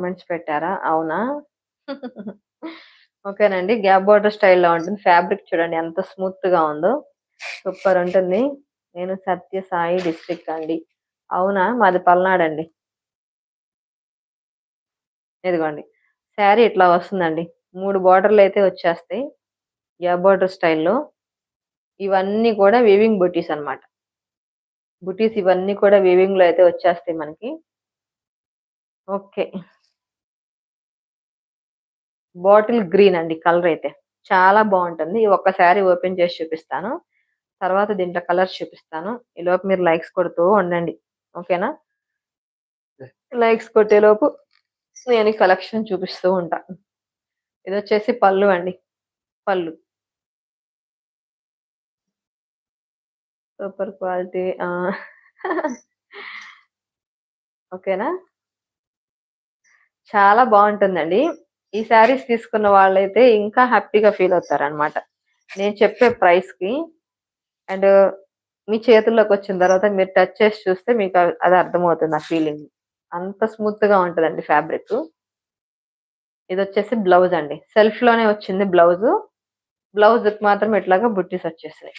Comments పెట్టారా? అవునా? ఓకేనండి. గ్యాప్ బోర్డర్ స్టైల్‌లో ఉంటుంది. ఫ్యాబ్రిక్ చూడండి ఎంత స్మూత్‌గా ఉందో. సూపర్ ఉంటుంది. నేను సత్యసాయి డిస్ట్రిక్ట్ అండి. అవునా? మాది పల్నాడండి. ఇదిగోండి. శారీ ఇట్లా వస్తుందండి. 3 బోర్డర్‌లయితే వచ్చేస్తాయి. గ్యాప్ బోర్డర్ స్టైల్‌లో. ఇవన్నీ కూడా వీవింగ్ బుటీస్ అన్నమాట. బుటీస్ ఇవన్నీ కూడా వీవింగ్‌లో అయితే వచ్చేస్తాయి మనకి. ఓకే. బాటిల్ గ్రీన్ అండి కలర్ అయితే. చాలా బావుంటుంది. ఈ ఒక్క శారీ ఓపెన్ చేసి చూపిస్తాను. తర్వాత దీంట్లో కలర్స్ చూపిస్తాను. ఈలోపు మీరు లైక్స్ కొడుతూ ఉండండి. ఓకేనా? లైక్స్ కొట్టేలోపు నేను ఈ కలెక్షన్ చూపిస్తూ ఉంటా. ఇదొచ్చేసి పళ్ళు అండి. పళ్ళు. Super quality. ఓకేనా? చాలా బావుంటుందండి. ఈ శారీస్ తీసుకున్న వాళ్ళైతే ఇంకా హ్యాపీగా ఫీల్ అవుతారనమాట. నేను చెప్పే ప్రైస్‌కి అండ్ మీ చేతుల్లోకొచ్చిన తర్వాత మీరు టచ్ చేసి చూస్తే మీకు అది అర్థమవుతుంది ఆ ఫీలింగ్. అంత స్మూత్‌గా ఉంటదండి ఫ్యాబ్రికు. ఇదొచ్చేసి బ్లౌజ్ అండి. సెల్ఫ్‌లోనే వచ్చింది బ్లౌజు. బ్లౌజ్‌కి మాత్రం ఇట్లాగా బుట్టీస్ వచ్చేసినాయి.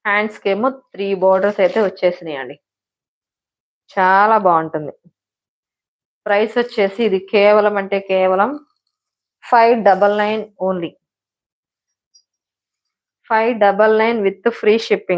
హ్యాండ్స్‌కేమో 3 బోర్డర్స్ అయితే వచ్చేసినాయండి. చాలా బావుంటుంది. ప్రైస్ వచ్చేసి ఇది కేవలం అంటే కేవలం 599 ఓన్లీ. 599 with free shipping.